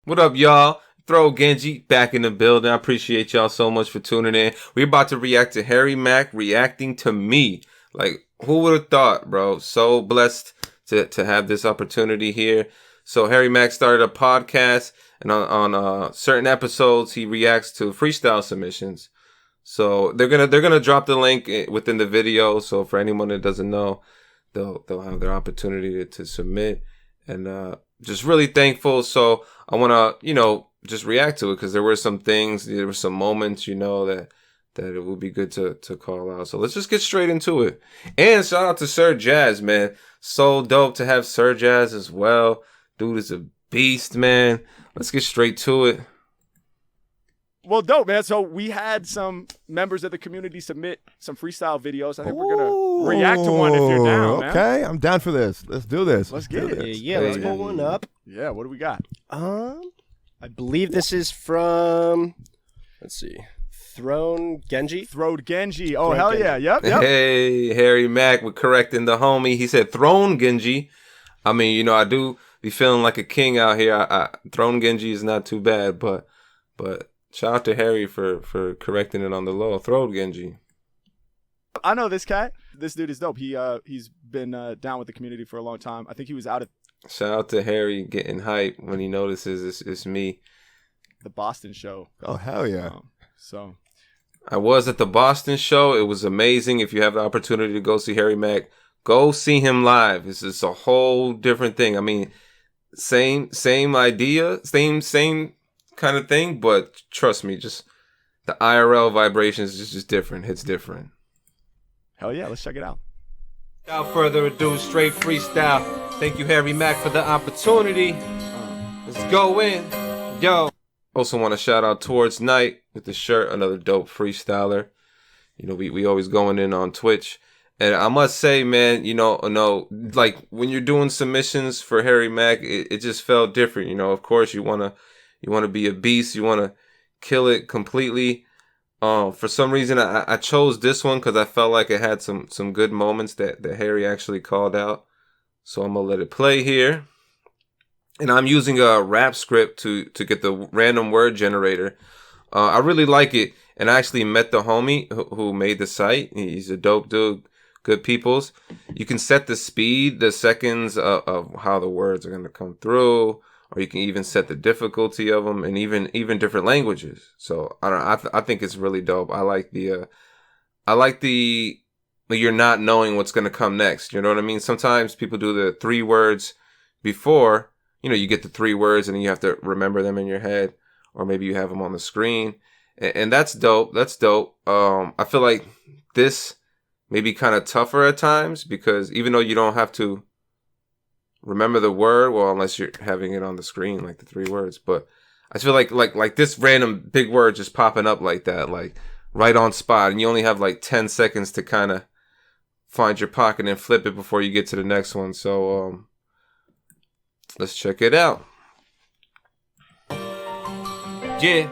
What up, y'all? Throw Genji back in the building. I appreciate y'all so much for tuning in. We're about to react to Harry Mack reacting to me. Like, who would have thought, bro? So blessed to have this opportunity here. So Harry Mack started a podcast, and on certain episodes, he reacts to freestyle submissions. So they're gonna drop the link within the video. So for anyone that doesn't know, they'll have their opportunity to submit, and just really thankful. So I wanna just react to it because there were some things, there were some moments that it would be good to call out. So let's just get straight into it. And shout out to Sur Jazz, man. So dope to have Sur Jazz as well. Dude is a beast, man. Let's get straight to it. Well, dope, man. So we had some members of the community submit some freestyle videos. I think we're going to react to one if you're down, man. Okay, I'm down for this. Let's do this. Let's get it. Yeah, let's pull one up. Yeah, what do we got? I believe this is from, let's see, Throne Genji. Throwed Genji. Oh, Throwed hell Genji. yeah. Yep. Hey, Harry Mack, we're correcting the homie. He said Throne Genji. I mean, I do be feeling like a king out here. Throne Genji is not too bad, but shout out to Harry for correcting it on the low. Throne Genji. I know this cat. This dude is dope. He's been down with the community for a long time. I think he was out at Shout out to Harry getting hype when he notices it's me. the Boston show. Oh, hell yeah. So I was at the Boston show. It was amazing. If you have the opportunity to go see Harry Mack, go see him live. It's just a whole different thing. I mean, same idea, same kind of thing, but trust me, just the IRL vibrations is just different. It's different. hell yeah, let's check it out. Without further ado, straight freestyle. Thank you, Harry Mack, for the opportunity. Let's go in. Yo. Also want to shout out Towards Night with the shirt, another dope freestyler. We always going in on Twitch. And I must say, man, like when you're doing submissions for Harry Mack, it just felt different. Of course you wanna be a beast, you wanna kill it completely. For some reason I chose this one because I felt like it had some good moments that Harry actually called out. So I'm gonna let it play here. And I'm using a rap script to get the random word generator. I really like it. And I actually met the homie who made the site. He's a dope dude. Good peoples. You can set the speed, the seconds of how the words are going to come through, or you can even set the difficulty of them, and even different languages. So I think it's really dope. I like the you're not knowing what's going to come next. You know what I mean? Sometimes people do the 3 words before. You get the 3 words and then you have to remember them in your head, or maybe you have them on the screen, and that's dope. That's dope. I feel like this maybe kind of tougher at times because even though you don't have to remember the word, well, unless you're having it on the screen, like the 3 words, but I feel like this random big word just popping up like that, like right on spot, and you only have like 10 seconds to kind of find your pocket and flip it before you get to the next one. So let's check it out. Yeah.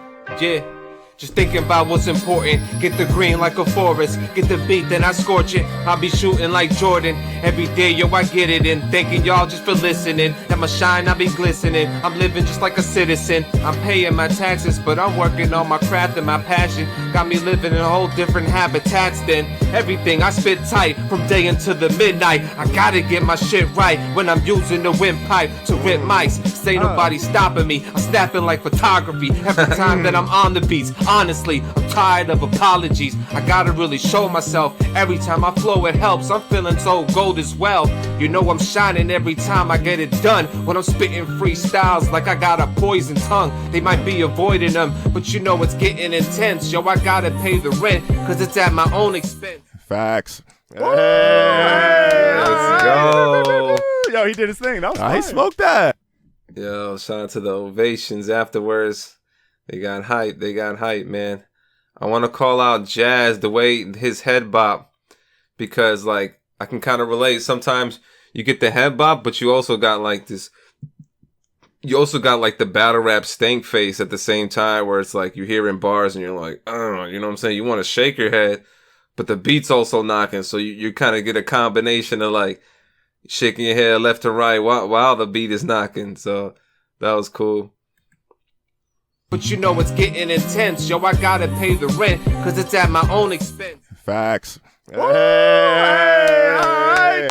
Just thinking about what's important. Get the green like a forest. Get the beat, then I scorch it. I'll be shooting like Jordan. Every day, yo, I get it in. Thanking y'all just for listening. That my shine, I be glistening. I'm living just like a citizen. I'm paying my taxes, but I'm working on my craft and my passion. Got me living in a whole different habitats than everything. I spit tight from day into the midnight. I gotta get my shit right when I'm using the windpipe to rip mics. Say nobody stopping me. I'm snapping like photography every time that I'm on the beats. Honestly, I'm tired of apologies. I gotta really show myself. Every time I flow, it helps. I'm feeling so gold as well. I'm shining every time I get it done. When I'm spitting freestyles like I got a poison tongue. They might be avoiding them, but it's getting intense. Yo, I gotta pay the rent, cause it's at my own expense. Facts. Hey, Let's go. Yo, he did his thing. That was fire. I smoked that. Yo, shout out to the ovations afterwards. They got hype, man. I want to call out Jazz, the way his head bop, because like I can kind of relate. Sometimes you get the head bop, but you also got like this. You also got like the battle rap stank face at the same time, where it's like you're hearing bars and you're like, you know what I'm saying? You want to shake your head, but the beat's also knocking, so you kind of get a combination of like shaking your head left to right while the beat is knocking. So that was cool. But you know it's getting intense. Yo, I gotta pay the rent, cause it's at my own expense. Facts. Hey, all right.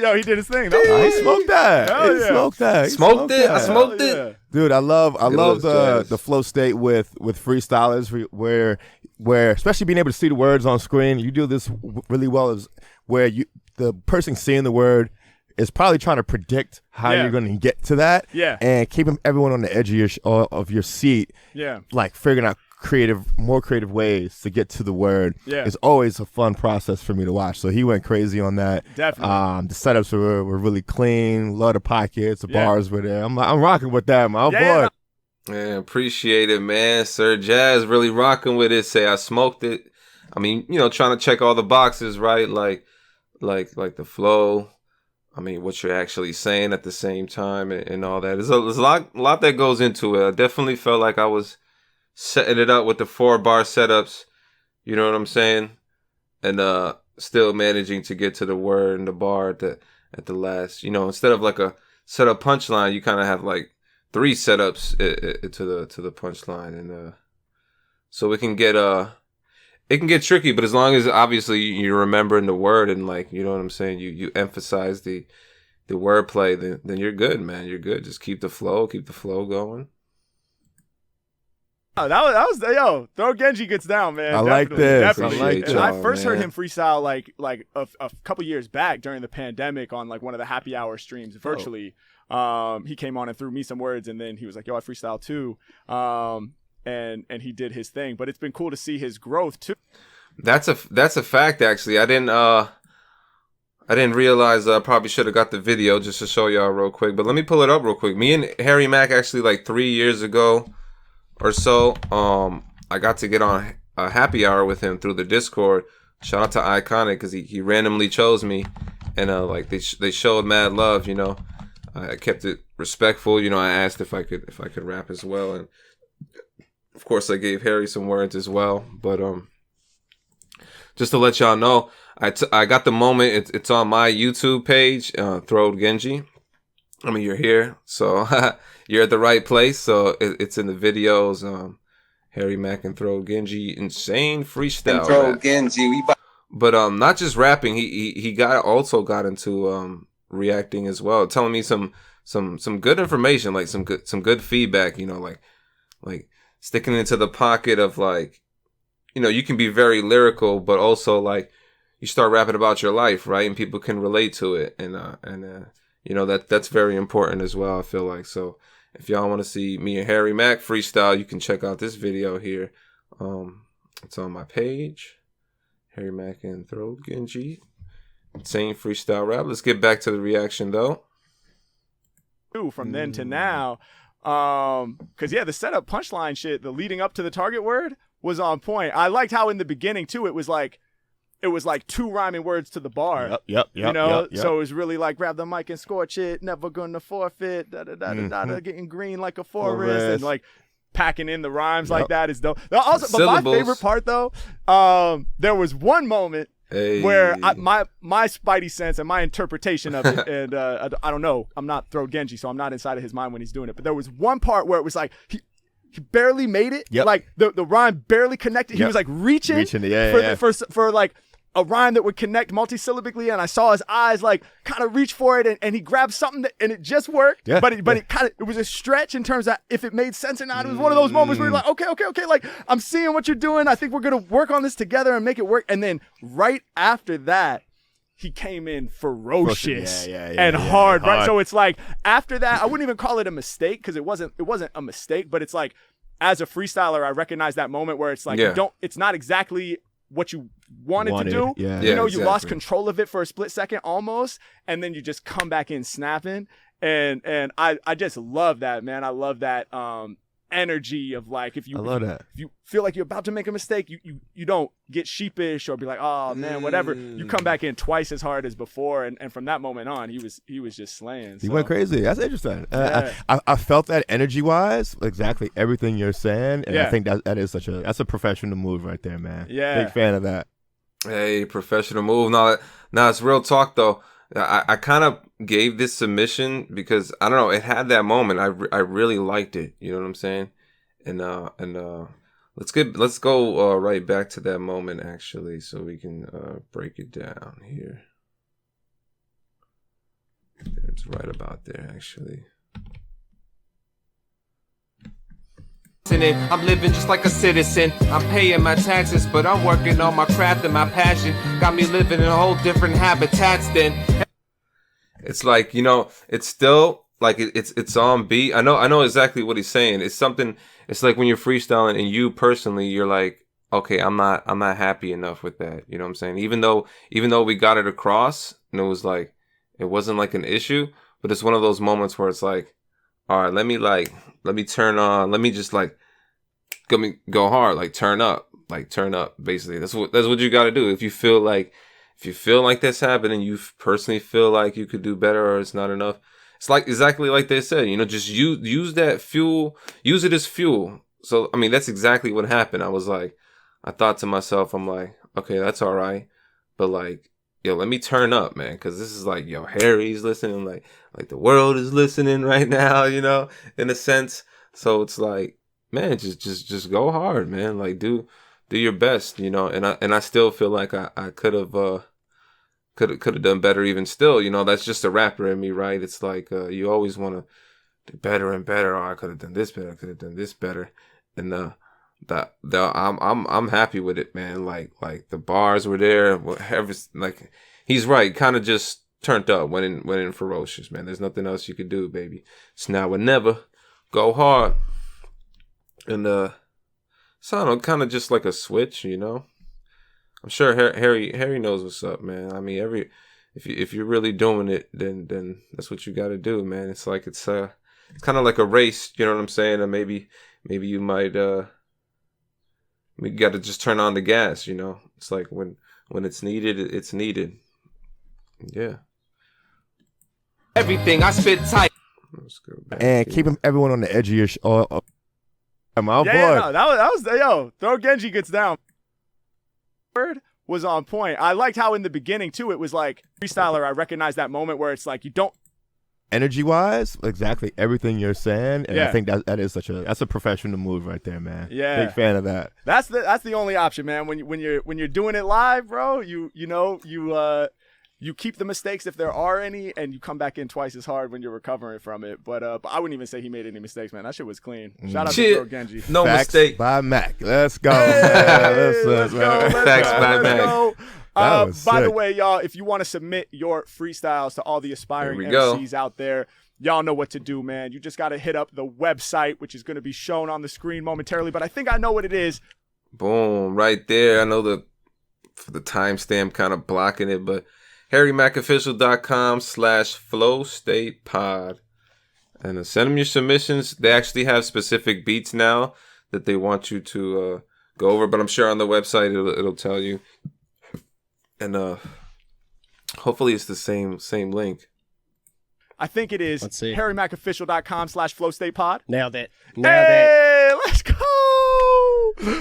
Yo, he did his thing. He smoked that. Hell He yeah. smoked that. He Smoked it. I that. smoked Hell it. yeah. Dude, I love looks, Jazz. the flow state with freestylers where especially being able to see the words on screen. You do this really well is where the person seeing the word is probably trying to predict how Yeah. you're going to get to that. Yeah. And keeping everyone on the edge of your seat. Yeah. Like figuring out more creative ways to get to the word. Yeah. It's always a fun process for me to watch. So he went crazy on that. Definitely. The setups were really clean. Love the pockets. The Yeah. bars were there. I'm rocking with that, my Yeah, boy. Man, appreciate it, man. Sur Jazz really rocking with it. Say I smoked it. I mean, you know, trying to check all the boxes, right? Like the flow. I mean, what you're actually saying at the same time and all that. There's a lot that goes into it. I definitely felt like I was setting it up with the 4-bar setups. You know what I'm saying? And still managing to get to the word and the bar at the last. You know, instead of like a setup punchline, you kind of have like 3 setups to the punchline, and so it can get tricky. But as long as obviously you're remembering the word and like, you know what I'm saying, you emphasize the wordplay, then you're good, man. You're good. Just keep the flow going. Oh, that was yo. Throw Genji gets down, man. I like Definitely, this. Definitely. I like And this. I first heard man. him freestyle like a couple years back during the pandemic on like one of the happy hour streams virtually. He came on and threw me some words, and then he was like, "Yo, I freestyle too," and he did his thing. But it's been cool to see his growth too. That's a fact. Actually, I didn't realize I probably should have got the video just to show y'all real quick. But let me pull it up real quick. Me and Harry Mack actually like 3 years ago or so, I got to get on a happy hour with him through the Discord. Shout out to Iconic because he randomly chose me, and like they showed mad love. You know, I kept it respectful. You know, I asked if I could rap as well, and of course I gave Harry some words as well. But just to let y'all know, I got the moment. It's on my YouTube page, Throw Genji. I mean, you're here, so you're at the right place. So it's in the videos. Harry Mack and Throw Genji, insane freestyle. Throw rap. Genji, But not just rapping. He also got into reacting as well, telling me some good information, like some good feedback. You know, like sticking into the pocket of like, you know, you can be very lyrical, but also like you start rapping about your life, right? And people can relate to it, and you know, that's very important as well, I feel like. So if y'all want to see me and Harry Mack freestyle, you can check out this video here. It's on my page. Harry Mack and Throw Genji. Insane freestyle rap. Let's get back to the reaction though. From then to now. Because yeah, the setup punchline shit, the leading up to the target word was on point. I liked how in the beginning too, it was like 2 rhyming words to the bar. Yep. You know, so it was really like grab the mic and scorch it, never gonna forfeit, getting green like a forest, and like packing in the rhymes like that is dope. Also, but my Syllables. favorite part though, there was one moment Hey. where my spidey sense and my interpretation of it, and I don't know, I'm not Throw Genji, so I'm not inside of his mind when he's doing it, but there was one part where it was like he barely made it. Yep. Like the rhyme barely connected. He Yep. was like reaching for like a rhyme that would connect multisyllabically, and I saw his eyes like kind of reach for it, and he grabbed something and it just worked. Yeah. But it was a stretch in terms of if it made sense or not. It was one of those moments where you're like, okay, like I'm seeing what you're doing. I think we're gonna work on this together and make it work. And then right after that, he came in ferocious and hard, right? So it's like after that, I wouldn't even call it a mistake because it wasn't a mistake, but it's like as a freestyler, I recognize that moment where it's like it's not exactly what you wanted to do. Yeah. You know, exactly. you lost control of it for a split second almost, and then you just come back in snapping. And I just love that, man. I love that energy of like if you feel like you're about to make a mistake, you don't get sheepish or be like, oh man, whatever. You come back in twice as hard as before, and from that moment on, he was just slaying. He went crazy. That's interesting. I felt that energy wise, exactly everything you're saying, and I think that is that's a professional move right there, man. Yeah, big fan of that. Hey, professional move. Now it's real talk though. I kind of gave this submission because I don't know, it had that moment. I really liked it. You know what I'm saying? and let's go right back to that moment actually, so we can break it down here. It's right about there actually. I'm living just like a citizen. I'm paying my taxes, but I'm working on my craft and my passion. Got me living in a whole different habitats than. It's like, you know, it's still like it's on beat. I know exactly what he's saying. It's something. It's like when you're freestyling and you personally, you're like, okay, I'm not happy enough with that. You know what I'm saying? Even though we got it across and it was like, it wasn't like an issue, but it's one of those moments where it's like, all right, let me turn on, let me just like go hard, like turn up, basically. That's what you got to do. If you feel like that's happening, you personally feel like you could do better or it's not enough. It's like exactly like they said, you know, just use that fuel, use it as fuel. So, I mean, that's exactly what happened. I thought to myself, I'm like, okay, that's all right. But like, yo, let me turn up, man. Cause this is like, yo, Harry's listening, like the world is listening right now, you know, in a sense. So it's like, man, just go hard, man. Like do your best, you know. And I still feel like I could have done better even still, you know. That's just a rapper in me, right? It's like you always want to do better and better. Oh, I could have done this better. I could have done this better. And I'm happy with it, man. Like the bars were there. Whatever, like he's right. Kind of just turned up, went in ferocious, man. There's nothing else you could do, baby. It's now or never. Go hard. And sound kind of just like a switch, you know. I'm sure Harry knows what's up, man. I mean, if you're really doing it, then that's what you got to do, man. It's like it's kind of like a race, you know what I'm saying? Or maybe you might we got to just turn on the gas, you know. It's like when it's needed, it's needed. Yeah. Everything I spit tight. Let's go back And here. keeping everyone on the edge of your my boy. Yeah, no, that was yo. Throw Genji gets down. Word was on point. I liked how in the beginning too, it was like freestyler. I recognize that moment where it's like you don't. Energy wise, exactly everything you're saying, and Yeah. I think that is that's a professional move right there, man. Yeah. Big fan of that. That's the only option, man. When you're doing it live, bro, you keep the mistakes if there are any, and you come back in twice as hard when you're recovering from it. But I wouldn't even say he made any mistakes, man. That shit was clean. Shout out to Sur Genji. No Facts mistake. by Mac. Let's go, Hey, man. Listen, let's go, man. let's Facts go, by let's Mac. go. That was By the sick. way, y'all, if you want to submit your freestyles to all the aspiring There we go. MCs out there, y'all know what to do, man. You just got to hit up the website, which is going to be shown on the screen momentarily. But I think I know what it is. Boom, right there. I know the timestamp kind of blocking it, but harrymackofficial.com/flowstatepod. And send them your submissions. They actually have specific beats now that they want you to go over, but I'm sure on the website it'll tell you. And hopefully it's the same link. I think it is Let's see. harrymackofficial.com/flowstatepod. Nailed it. Hey, let's go.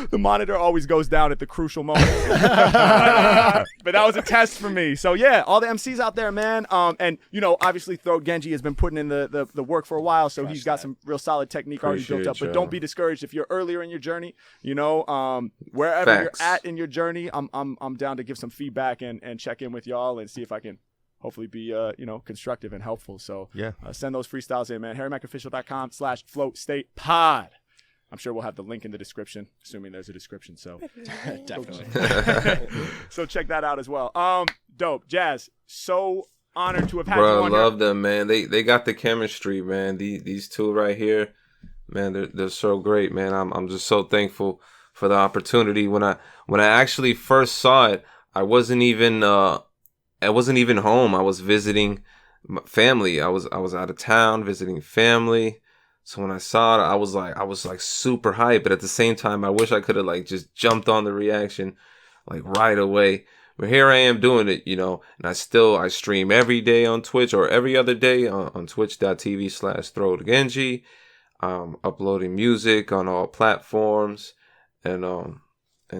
The monitor always goes down at the crucial moment. But that was a test for me. So yeah, all the MCs out there, man. And you know, obviously Throat Genji has been putting in the work for a while, so he's got some real solid technique already built up. Appreciate But y'all. don't be discouraged if you're earlier in your journey, you know, wherever Facts. you're at in your journey, I'm down to give some feedback and check in with y'all and see if I can hopefully be constructive and helpful. So Yeah. send those freestyles in, man. harrymackofficial.com/flowstatepod. I'm sure we'll have the link in the description, assuming there's a description. So Definitely. so check that out as well. Dope. Jazz, so honored to have had Bro, you I on love here. them, man. They got the chemistry, man. These two right here, man, they're so great, man. I'm just so thankful for the opportunity. When I actually first saw it, I wasn't even home. I was visiting my family. I was out of town visiting family. So when I saw it, I was like super hyped. But at the same time, I wish I could have like just jumped on the reaction like right away. But here I am doing it, you know, and I stream every day on Twitch or every other day on twitch.tv/throatgenji. Uploading music on all platforms and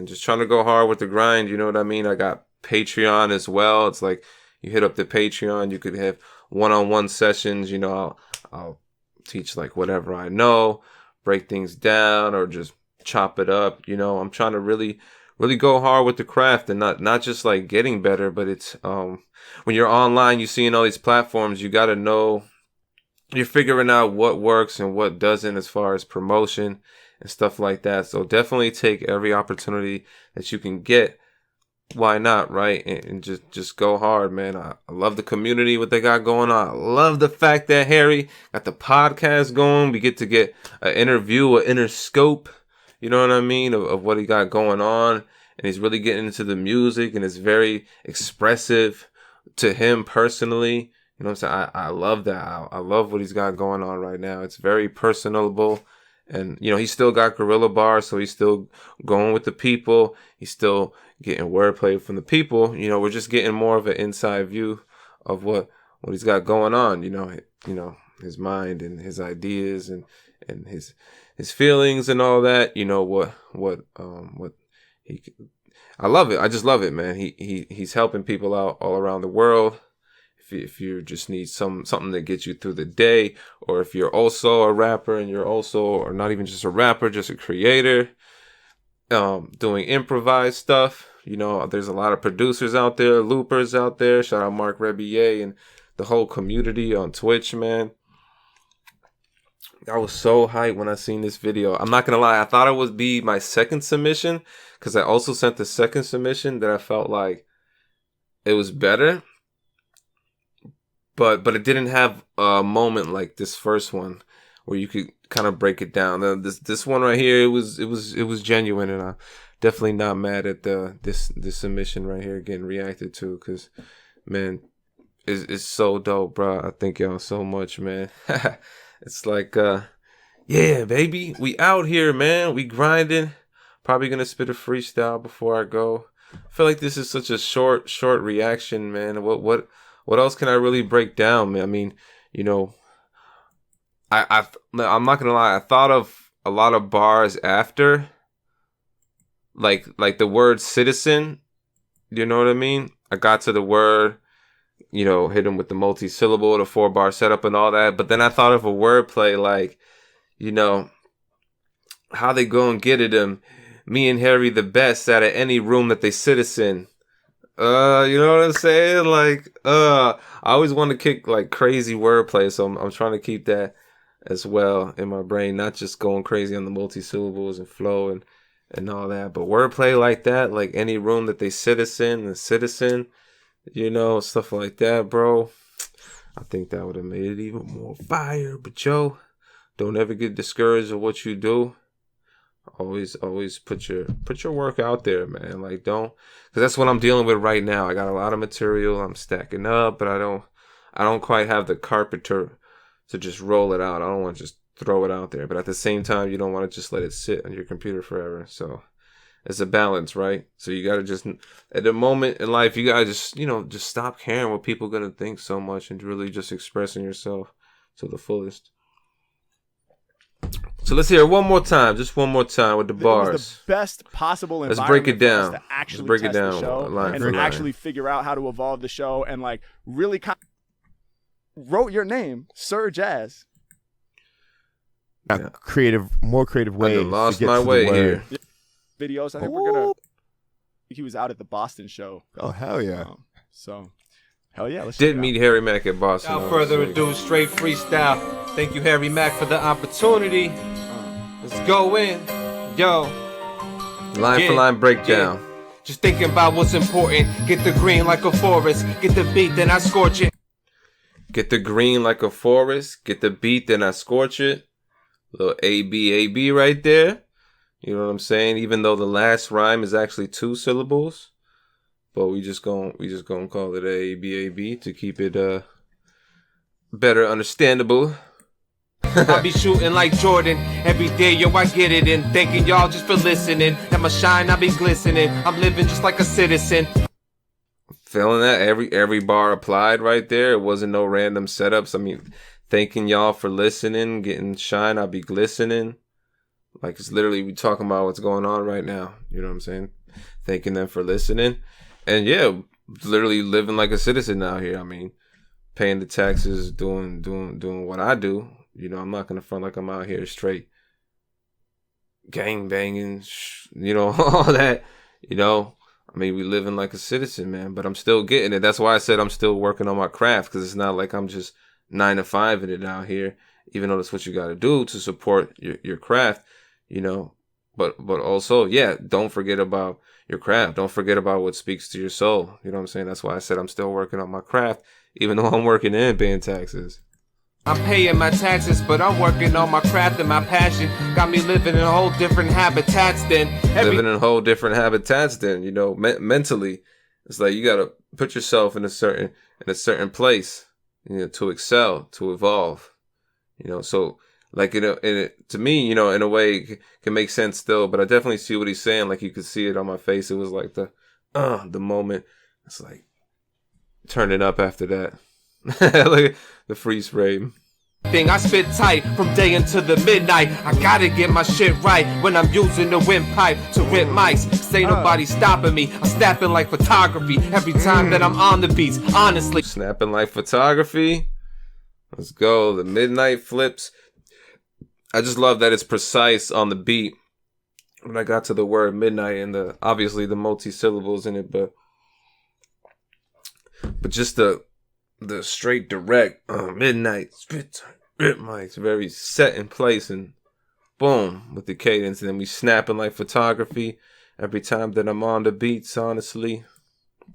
just trying to go hard with the grind. You know what I mean? I got Patreon as well. It's like you hit up the Patreon, you could have one-on-one sessions. You know, I'll teach like whatever I know, break things down or just chop it up. You know, I'm trying to really go hard with the craft and not just like getting better, but it's when you're online, you seeing all these platforms, you got to know, you're figuring out what works and what doesn't as far as promotion and stuff like that. So definitely take every opportunity that you can get. Why not, right? And just go hard, man. I love the community, what they got going on. I love the fact that Harry got the podcast going. We get to get an interview, an inner scope, you know what I mean, of what he got going on. And he's really getting into the music, and it's very expressive to him personally. You know what I'm saying? I love that. I love what he's got going on right now. It's very personable. And, you know, he's still got guerrilla bars, so he's still going with the people. He's still getting wordplay from the people. You know, we're just getting more of an inside view of what he's got going on. You know, his mind and his ideas and his feelings and all that. You know what he. I love it. I just love it, man. He's helping people out all around the world. If you just need something that gets you through the day, or if you're also a rapper and you're also, or not even just a rapper, just a creator, doing improvised stuff. You know, there's a lot of producers out there, loopers out there. Shout out Mark Rebier and the whole community on Twitch, man. I was so hyped when I seen this video. I'm not gonna lie, I thought it would be my second submission, because I also sent the second submission that I felt like it was better. But it didn't have a moment like this first one where you could kind of break it down. This one right here, it was genuine, and I'm definitely not mad at this submission right here getting reacted to, because man, it's so dope, bro. I thank y'all so much, man. It's like yeah, baby, we out here, man. We grinding. Probably gonna spit a freestyle before I go. I feel like this is such a short reaction, man. What else can I really break down, man? I mean, you know, I'm not gonna lie. I thought of a lot of bars after, like the word citizen. You know what I mean? I got to the word, you know, hit him with the multi-syllable, the 4-bar setup and all that. But then I thought of a wordplay like, you know, how they go and get it him. Me and Harry the best out of any room that they citizen. You know what I'm saying? Like, I always want to kick like crazy wordplay, so I'm trying to keep that as well in my brain, not just going crazy on the multi-syllables and flow and all that, but wordplay like that, like any room that they citizen, you know, stuff like that, bro. I think that would have made it even more fire. But yo, don't ever get discouraged of what you do. Always put your work out there, man. Like, don't, because that's what I'm dealing with right now. I got a lot of material I'm stacking up, but I don't quite have the carpet to just roll it out. I don't want to just throw it out there, but at the same time, you don't want to just let it sit on your computer forever. So it's a balance, right? So you got to just, at the moment in life, you got to just, you know, just stop caring what people are going to think so much and really just expressing yourself to the fullest. So let's hear it one more time, just one more time with the bars. It was the best possible environment. Let's break it down. For us to actually let's break test it down the show line and for line. actually figure out how to evolve the show, and like really wrote your name, Sur Jazz. Yeah. More creative ways. I lost to get my to the way word. here. Videos. I think we're gonna. He was out at the Boston show. Oh hell yeah! So, hell yeah. Let's Did meet Harry Mack at Boston. Without further ado, straight freestyle. Thank you, Harry Mack, for the opportunity. Let's go in, yo. Line for line breakdown. Just thinking about what's important. Get the green like a forest. Get the beat, then I scorch it. Get the green like a forest. Get the beat, then I scorch it. Little A-B right there. You know what I'm saying? Even though the last rhyme is actually 2 syllables, but we just gonna call it A-B to keep it better understandable. I be shooting like Jordan every day, yo, I get it in. Thanking y'all just for listening. At my shine, I be glistening. I'm living just like a citizen. Feeling that every bar applied right there. It wasn't no random setups. I mean, thanking y'all for listening, getting shine, I be glistening. Like, it's literally, we talking about what's going on right now. You know what I'm saying? Thanking them for listening. And yeah, literally living like a citizen out here. I mean, paying the taxes, doing what I do. You know, I'm not gonna front like I'm out here straight gang banging, you know, all that, you know. I mean, we living like a citizen, man, but I'm still getting it. That's why I said I'm still working on my craft, because it's not like I'm just 9 to 5 in it out here, even though that's what you got to do to support your craft, you know. But also, yeah, don't forget about your craft. Don't forget about what speaks to your soul. You know what I'm saying? That's why I said I'm still working on my craft, even though I'm working and paying taxes. I'm paying my taxes, but I'm working on my craft and my passion. Got me living in a whole different habitats than living in a whole different habitats than, you know, mentally. It's like you gotta put yourself in a certain place, you know, to excel, to evolve. You know, so like to me, you know, in a way it can make sense still, but I definitely see what he's saying. Like you could see it on my face. It was like the moment. It's like turning up after that. Like the freeze frame. thing. I spit tight from day into the midnight. I gotta get my shit right when I'm using the windpipe to rip mics. Say nobody stopping me. I'm snapping like photography every time that I'm on the beats. Honestly, snapping like photography. Let's go. The midnight flips. I just love that it's precise on the beat. When I got to the word midnight and obviously the multi-syllables in it, but just the straight direct midnight spit rip mics, very set in place, and boom with the cadence, and then we snapping like photography every time that I'm on the beats. Honestly,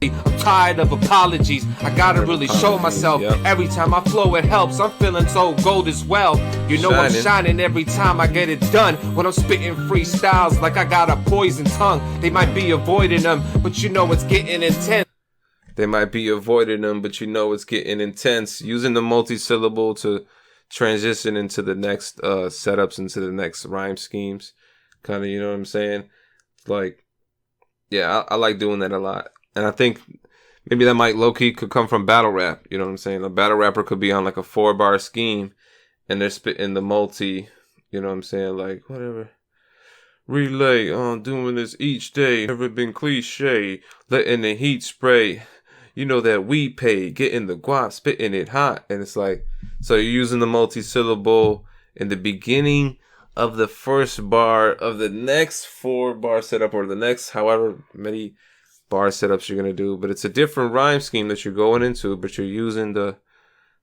I'm tired of apologies. I gotta really show myself. Yep. Every time I flow, it helps. I'm feeling so gold as well. You know I'm shining every time I get it done. When I'm spitting freestyles like I got a poison tongue. They might be avoiding them, but you know it's getting intense. They might be avoiding them, but you know it's getting intense. Using the multi-syllable to transition into the next setups, into the next rhyme schemes. Kind of, you know what I'm saying? Like, yeah, I like doing that a lot. And I think maybe that might low-key could come from battle rap. You know what I'm saying? A battle rapper could be on like a 4-bar scheme and they're spitting the multi, you know what I'm saying? Like, whatever. Relay on doing this each day. Never been cliche. Letting the heat spray. You know that we pay. Getting the guap, spitting it hot. And it's like, so you're using the multi-syllable in the beginning of the first bar of the next 4-bar setup, or the next however many bar setups you're gonna do, but it's a different rhyme scheme that you're going into, but you're using the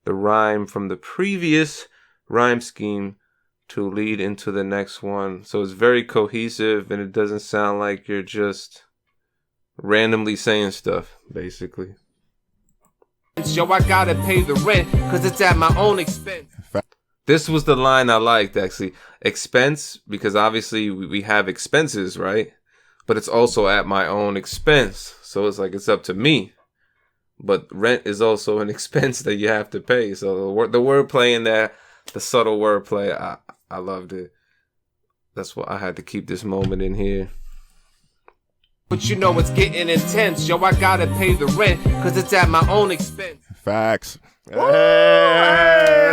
rhyme from the previous rhyme scheme to lead into the next one. So it's very cohesive and it doesn't sound like you're just randomly saying stuff, basically. Yo, I gotta pay the rent because it's at my own expense. This was the line I liked, actually. Expense, because obviously we have expenses, right? But it's also at my own expense. So it's like it's up to me. But rent is also an expense that you have to pay. So the wordplay in there, the subtle wordplay, I loved it. That's why I had to keep this moment in here. But you know it's getting intense. Yo, I gotta pay the rent because it's at my own expense. Facts. Hey.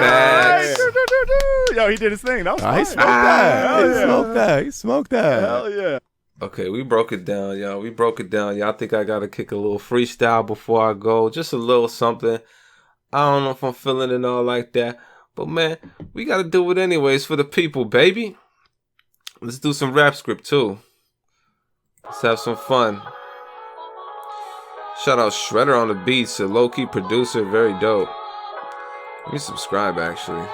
Facts. Yo, he did his thing. That was He fine. smoked that. Hell He yeah. smoked that. He smoked that. Hell yeah. Okay, we broke it down, y'all. We broke it down. Y'all think I gotta kick a little freestyle before I go? Just a little something. I don't know if I'm feeling it all like that. But man, we gotta do it anyways for the people, baby. Let's do some rap script too. Let's have some fun. Shout out Shredder on the beats, a low-key producer, very dope. Let me subscribe, actually.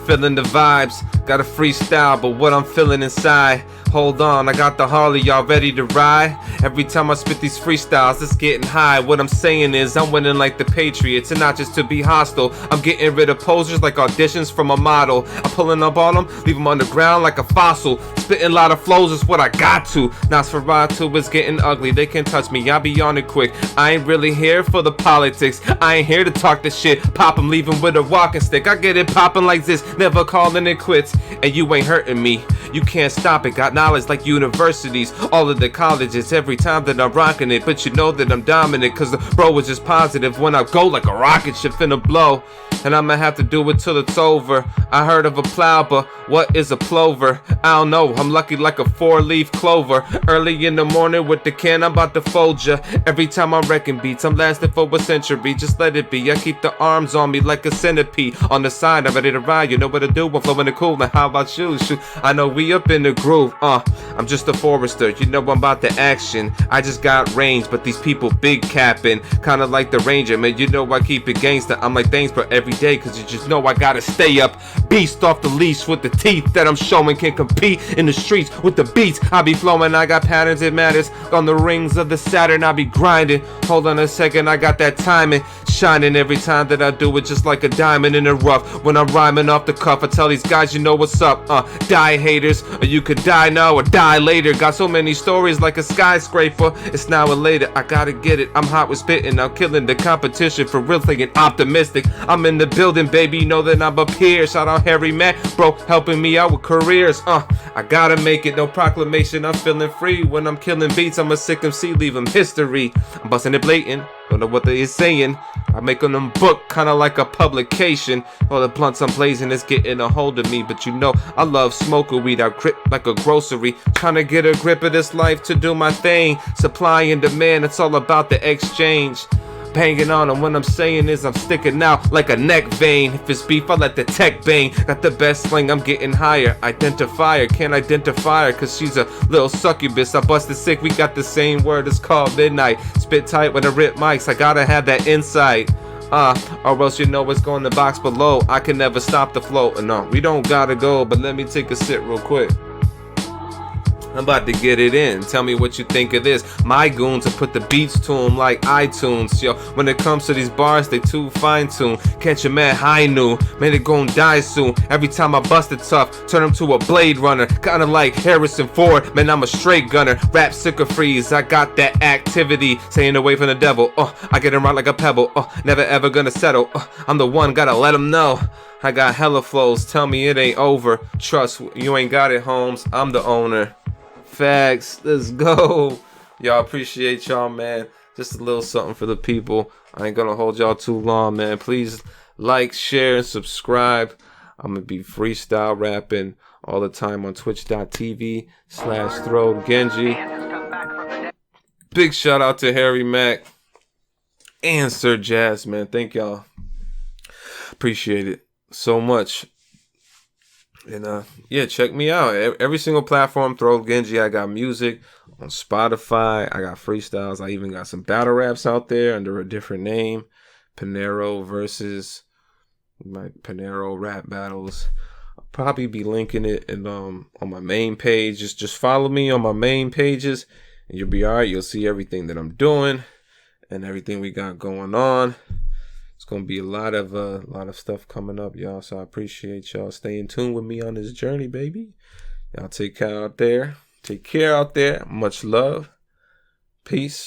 Feeling the vibes, got a freestyle, but what I'm feeling inside. Hold on, I got the Harley, y'all ready to ride? Every time I spit these freestyles, it's getting high. What I'm saying is, I'm winning like the Patriots, and not just to be hostile. I'm getting rid of posers like auditions from a model. I'm pulling up on them, leave them underground like a fossil. Spitting a lot of flows is what I got to. Nosferatu is getting ugly, they can't touch me, I'll be on it quick. I ain't really here for the politics, I ain't here to talk this shit. Pop 'em, leave 'em with a walking stick. I get it popping like this, never calling it quits. And you ain't hurting me, You can't stop it. Got knowledge like universities, all of the colleges. Every time that I'm rocking it, but you know that I'm dominant, cause the bro was just positive. When I go like a rocket ship finna blow, and I'ma have to do it till it's over. I heard of a plow, but what is a plover? I don't know, I'm lucky like a 4-leaf clover. Early in the morning with the can, I'm about to fold ya. Every time I'm wrecking beats, I'm lasting for a century. Just let it be, I keep the arms on me like a centipede. On the side, I'm ready to ride, you know what to do, I'm flowing the cool. Now how about you? Shoot, I know we up in the groove, I'm just a forester, you know I'm about the action. I just got range, but these people big capping. Kinda like the Ranger, man, you know I keep it gangsta. I'm like thanks for every day, cause you just know I gotta stay up. Beast off the leash with the teeth that I'm showing. Can compete in the streets with the beats I be flowing. I got patterns, it matters. On the rings of the Saturn, I be grinding. Hold on a second, I got that timing. Shining every time that I do it, just like a diamond in the rough. When I'm rhyming off the cuff, I tell these guys, you know what's up. Die haters, or you could die now or die later. Got so many stories like a skyscraper. It's now or later, I gotta get it. I'm hot with spitting, I'm killing the competition. For real, thinking optimistic. I'm in the building, baby, you know that I'm up here. Shout out Harry Mack, bro, helping me out with careers. I gotta make it, no proclamation. I'm feeling free when I'm killing beats. I'm a sick MC, leave them history. I'm busting it blatant, don't know what they is saying. I make on them book, kinda like a publication. All the blunts I'm blazing is getting a hold of me. But you know, I love smoking weed, I grip like a grocery. Trying to get a grip of this life to do my thing. Supply and demand, it's all about the exchange. Banging on them when I'm saying is I'm sticking out like a neck vein. If it's beef, I let the tech bang. Got the best sling, I'm getting higher. Identifier, can't identify her cause she's a little succubus. I busted sick, we got the same word, it's called midnight. Spit tight when I rip mics, I gotta have that insight. Or else you know what's going in the box below. I can never stop the flow. No, we don't gotta go, but let me take a sip real quick. I'm about to get it in. Tell me what you think of this. My goons will put the beats to them like iTunes. Yo, when it comes to these bars, they too fine-tuned. Catch a man high noon, man, it gon' die soon. Every time I bust it tough, turn him to a Blade Runner. Kinda like Harrison Ford, man, I'm a straight gunner. Rap sicker freeze, I got that activity. Staying away from the devil, I get him right like a pebble. Never ever gonna settle, I'm the one, gotta let him know. I got hella flows, tell me it ain't over. Trust, you ain't got it, Holmes, I'm the owner. Facts, let's go. Y'all, appreciate y'all, man. Just a little something for the people. I ain't gonna hold y'all too long, man. Please like, share, and subscribe. I'm gonna be freestyle rapping all the time on twitch.tv/throw Genji. Big shout out to Harry Mack and Sur Jazz, man. Thank y'all. Appreciate it so much. And yeah, check me out. Every single platform, throw Genji. I got music on Spotify. I got freestyles. I even got some battle raps out there under a different name. Panero versus my Panero rap battles. I'll probably be linking it in, on my main page. Just follow me on my main pages and you'll be alright. You'll see everything that I'm doing and everything we got going on. It's gonna be a lot of stuff coming up, y'all. So I appreciate y'all staying tuned with me on this journey, baby. Y'all take care out there. Take care out there. Much love. Peace.